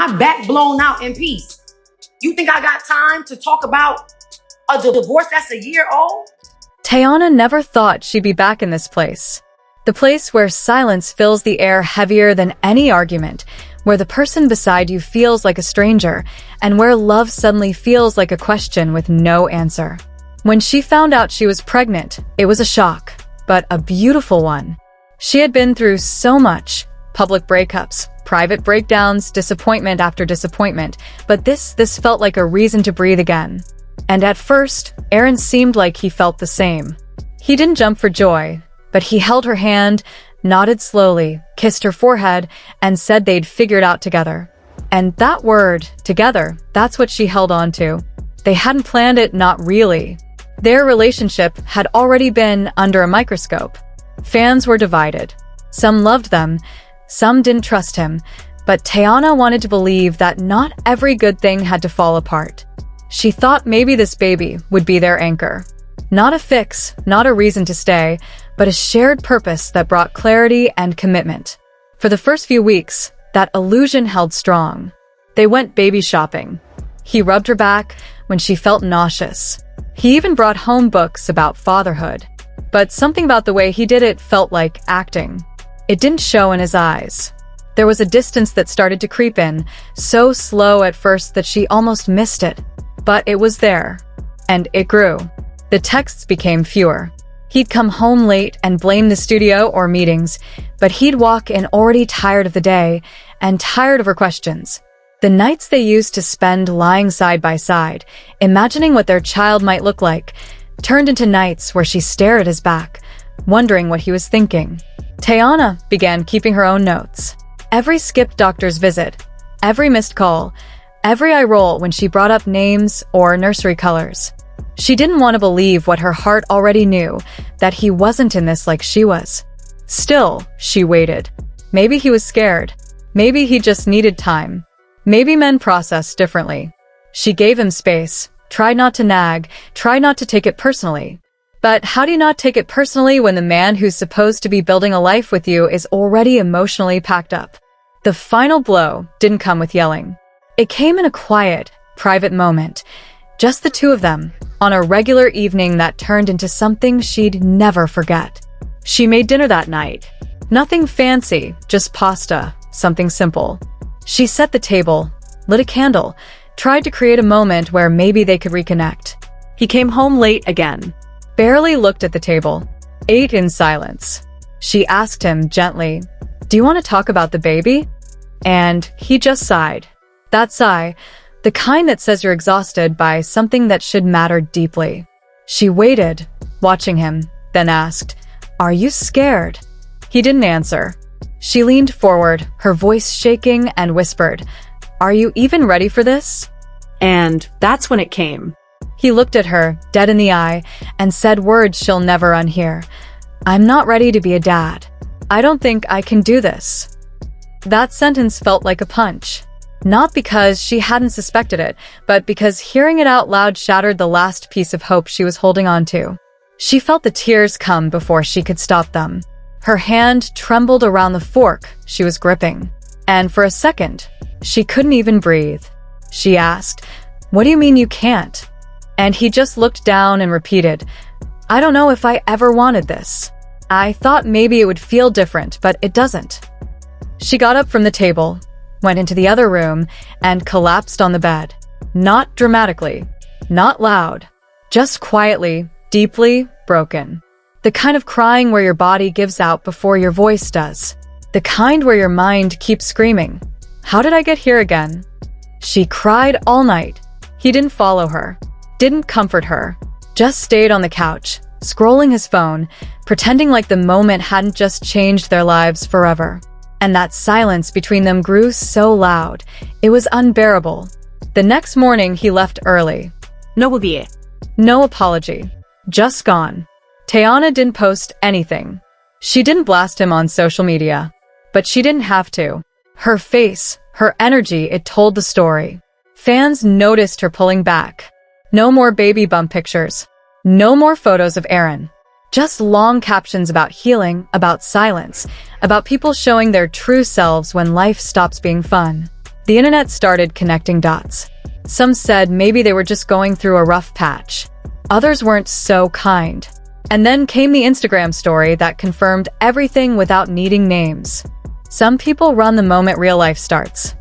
my back blown out in peace. You think I got time to talk about a divorce that's a year old? Teyana never thought she'd be back in this place. The place where silence fills the air heavier than any argument, where the person beside you feels like a stranger, and where love suddenly feels like a question with no answer. When she found out she was pregnant, it was a shock, but a beautiful one. She had been through so much: public breakups, private breakdowns, disappointment after disappointment, but this felt like a reason to breathe again. And at first, Aaron seemed like he felt the same. He didn't jump for joy, but he held her hand, nodded slowly, kissed her forehead, and said they'd figured out together. And that word, together, that's what she held on to. They hadn't planned it, not really. Their relationship had already been under a microscope. Fans were divided. Some loved them, some didn't trust him, but Teyana wanted to believe that not every good thing had to fall apart. She thought maybe this baby would be their anchor. Not a fix, not a reason to stay, but a shared purpose that brought clarity and commitment. For the first few weeks, that illusion held strong. They went baby shopping. He rubbed her back when she felt nauseous. He even brought home books about fatherhood. But something about the way he did it felt like acting. It didn't show in his eyes. There was a distance that started to creep in, so slow at first that she almost missed it. But it was there, and it grew. The texts became fewer. He'd come home late and blame the studio or meetings, but he'd walk in already tired of the day and tired of her questions. The nights they used to spend lying side by side, imagining what their child might look like, turned into nights where she stared at his back, wondering what he was thinking. Teyana began keeping her own notes. Every skipped doctor's visit, every missed call, every eye roll when she brought up names or nursery colors. She didn't want to believe what her heart already knew, that he wasn't in this like she was. Still, she waited. Maybe he was scared. Maybe he just needed time. Maybe men process differently. She gave him space, tried not to nag, tried not to take it personally. But how do you not take it personally when the man who's supposed to be building a life with you is already emotionally packed up? The final blow didn't come with yelling. It came in a quiet, private moment. Just the two of them, on a regular evening that turned into something she'd never forget. She made dinner that night. Nothing fancy, just pasta, something simple. She set the table, lit a candle, tried to create a moment where maybe they could reconnect. He came home late again, barely looked at the table, ate in silence. She asked him gently, "Do you want to talk about the baby?" And he just sighed. That sigh, the kind that says you're exhausted by something that should matter deeply. She waited, watching him, then asked, "Are you scared?" He didn't answer. She leaned forward, her voice shaking, and whispered, "Are you even ready for this?" And that's when it came. He looked at her, dead in the eye, and said words she'll never unhear. "I'm not ready to be a dad. I don't think I can do this." That sentence felt like a punch. Not because she hadn't suspected it, but because hearing it out loud shattered the last piece of hope she was holding on to. She felt the tears come before she could stop them. Her hand trembled around the fork she was gripping. And for a second, she couldn't even breathe. She asked, "What do you mean you can't?" And he just looked down and repeated, "I don't know if I ever wanted this. I thought maybe it would feel different, but it doesn't." She got up from the table, went into the other room, and collapsed on the bed. Not dramatically, not loud, just quietly, deeply broken. The kind of crying where your body gives out before your voice does. The kind where your mind keeps screaming, "How did I get here again?" She cried all night. He didn't follow her, didn't comfort her, just stayed on the couch, scrolling his phone, pretending like the moment hadn't just changed their lives forever. And that silence between them grew so loud, it was unbearable. The next morning, he left early. No bobby. No apology. Just gone. Teyana didn't post anything. She didn't blast him on social media. But she didn't have to. Her face, her energy, it told the story. Fans noticed her pulling back. No more baby bump pictures. No more photos of Aaron. Just long captions about healing, about silence, about people showing their true selves when life stops being fun. The internet started connecting dots. Some said maybe they were just going through a rough patch. Others weren't so kind. And then came the Instagram story that confirmed everything without needing names. Some people run the moment real life starts.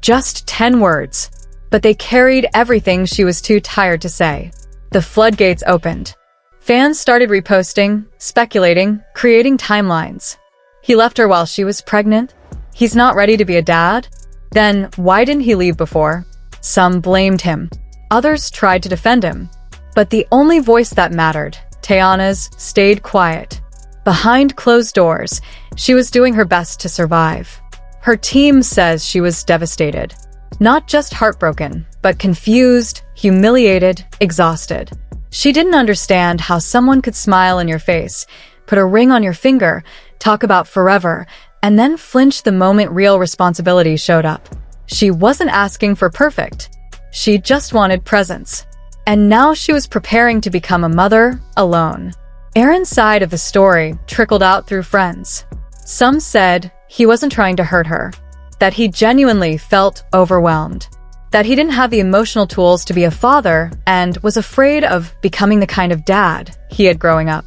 Just 10 words. But they carried everything she was too tired to say. The floodgates opened. Fans started reposting, speculating, creating timelines. He left her while she was pregnant? He's not ready to be a dad? Then why didn't he leave before? Some blamed him. Others tried to defend him. But the only voice that mattered, Teyana's, stayed quiet. Behind closed doors, she was doing her best to survive. Her team says she was devastated. Not just heartbroken, but confused, humiliated, exhausted. She didn't understand how someone could smile in your face, put a ring on your finger, talk about forever, and then flinch the moment real responsibility showed up. She wasn't asking for perfect. She just wanted presence. And now she was preparing to become a mother alone. Aaron's side of the story trickled out through friends. Some said he wasn't trying to hurt her, that he genuinely felt overwhelmed, that he didn't have the emotional tools to be a father and was afraid of becoming the kind of dad he had growing up,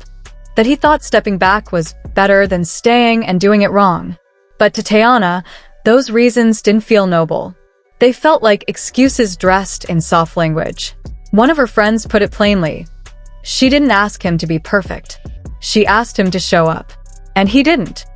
that he thought stepping back was better than staying and doing it wrong. But to Teyana, those reasons didn't feel noble. They felt like excuses dressed in soft language. One of her friends put it plainly. She didn't ask him to be perfect. She asked him to show up. And he didn't.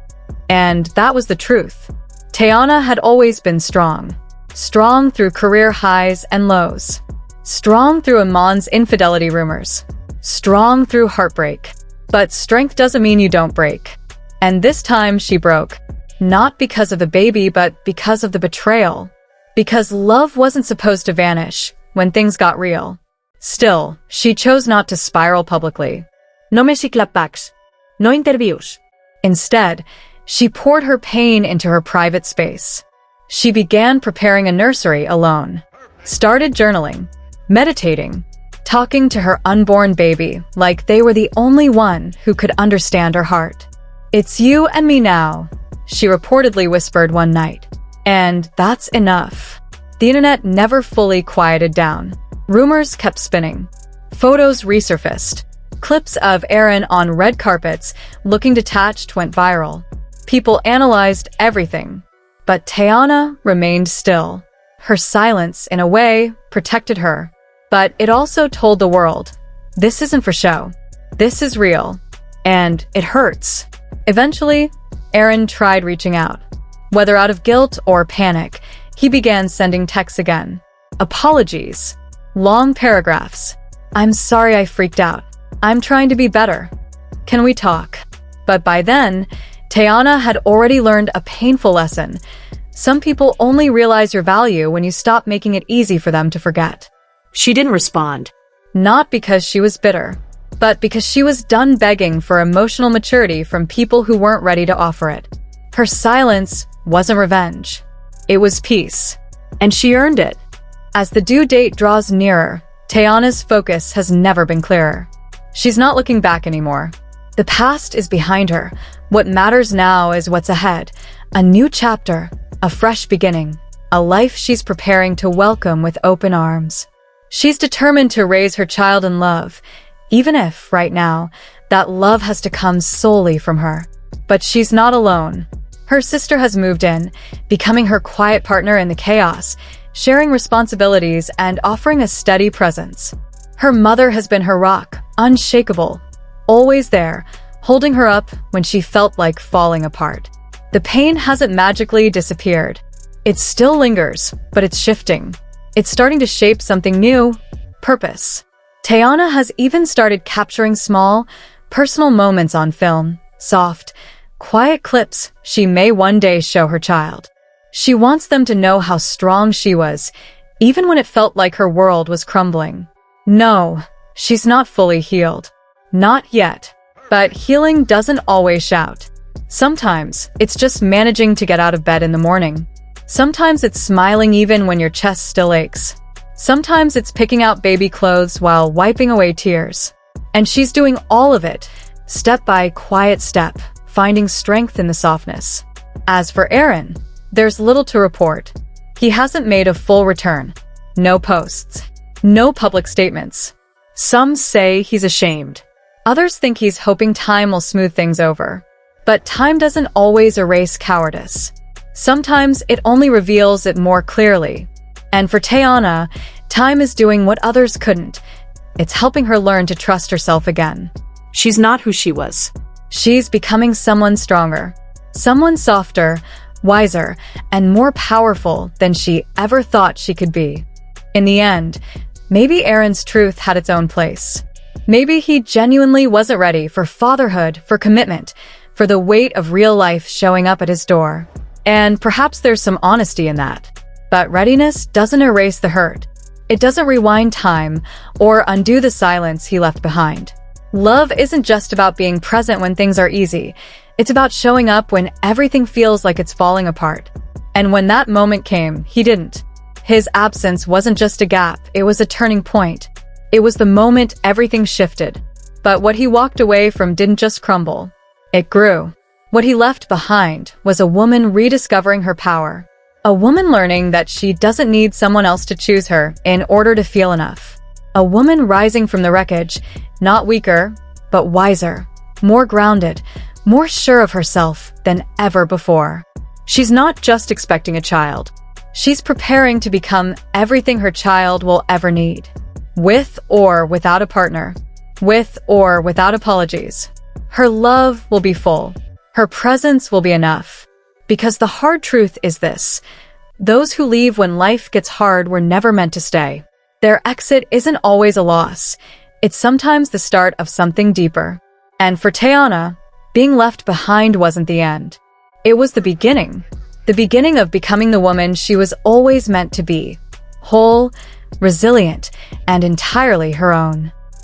And that was the truth. Teyana had always been strong. Strong through career highs and lows. Strong through Amon's infidelity rumors. Strong through heartbreak. But strength doesn't mean you don't break. And this time she broke. Not because of the baby, but because of the betrayal. Because love wasn't supposed to vanish when things got real. Still, she chose not to spiral publicly. No me siklapax. No interviews. Instead, she poured her pain into her private space. She began preparing a nursery alone. Started journaling, meditating, talking to her unborn baby like they were the only one who could understand her heart. "It's you and me now," she reportedly whispered one night. And that's enough. The internet never fully quieted down. Rumors kept spinning. Photos resurfaced. Clips of Aaron on red carpets looking detached went viral. People analyzed everything. But Teyana remained still. Her silence, in a way, protected her. But it also told the world, this isn't for show. This is real. And it hurts. Eventually, Aaron tried reaching out. Whether out of guilt or panic, he began sending texts again. Apologies. Long paragraphs. "I'm sorry I freaked out. I'm trying to be better. Can we talk?" But by then, Teyana had already learned a painful lesson. Some people only realize your value when you stop making it easy for them to forget. She didn't respond. Not because she was bitter, but because she was done begging for emotional maturity from people who weren't ready to offer it. Her silence wasn't revenge. It was peace. And she earned it. As the due date draws nearer, Teyana's focus has never been clearer. She's not looking back anymore. The past is behind her. What matters now is what's ahead. A new chapter, a fresh beginning, a life she's preparing to welcome with open arms. She's determined to raise her child in love, even if, right now, that love has to come solely from her. But she's not alone. Her sister has moved in, becoming her quiet partner in the chaos, sharing responsibilities and offering a steady presence. Her mother has been her rock, unshakable, always there, holding her up when she felt like falling apart. The pain hasn't magically disappeared. It still lingers, but it's shifting. It's starting to shape something new, purpose. Teyana has even started capturing small, personal moments on film, soft, quiet clips she may one day show her child. She wants them to know how strong she was, even when it felt like her world was crumbling. No, she's not fully healed. Not yet. But healing doesn't always shout. Sometimes it's just managing to get out of bed in the morning. Sometimes it's smiling even when your chest still aches. Sometimes it's picking out baby clothes while wiping away tears. And she's doing all of it, step by quiet step, finding strength in the softness. As for Aaron, there's little to report. He hasn't made a full return. No posts. No public statements. Some say he's ashamed. Others think he's hoping time will smooth things over. But time doesn't always erase cowardice. Sometimes it only reveals it more clearly. And for Teyana, time is doing what others couldn't. It's helping her learn to trust herself again. She's not who she was. She's becoming someone stronger, someone softer, wiser, and more powerful than she ever thought she could be. In the end, maybe Aaron's truth had its own place. Maybe he genuinely wasn't ready for fatherhood, for commitment, for the weight of real life showing up at his door. And perhaps there's some honesty in that. But readiness doesn't erase the hurt. It doesn't rewind time or undo the silence he left behind. Love isn't just about being present when things are easy. It's about showing up when everything feels like it's falling apart. And when that moment came, he didn't. His absence wasn't just a gap, it was a turning point. It was the moment everything shifted. But what he walked away from didn't just crumble. It grew. What he left behind was a woman rediscovering her power. A woman learning that she doesn't need someone else to choose her in order to feel enough. A woman rising from the wreckage, not weaker, but wiser, more grounded, more sure of herself than ever before. She's not just expecting a child. She's preparing to become everything her child will ever need. With or without a partner. With or without apologies. Her love will be full. Her presence will be enough. Because the hard truth is this: those who leave when life gets hard were never meant to stay. Their exit isn't always a loss. It's sometimes the start of something deeper. And for Teyana, being left behind wasn't the end. It was the beginning. The beginning of becoming the woman she was always meant to be. Whole, resilient, and entirely her own.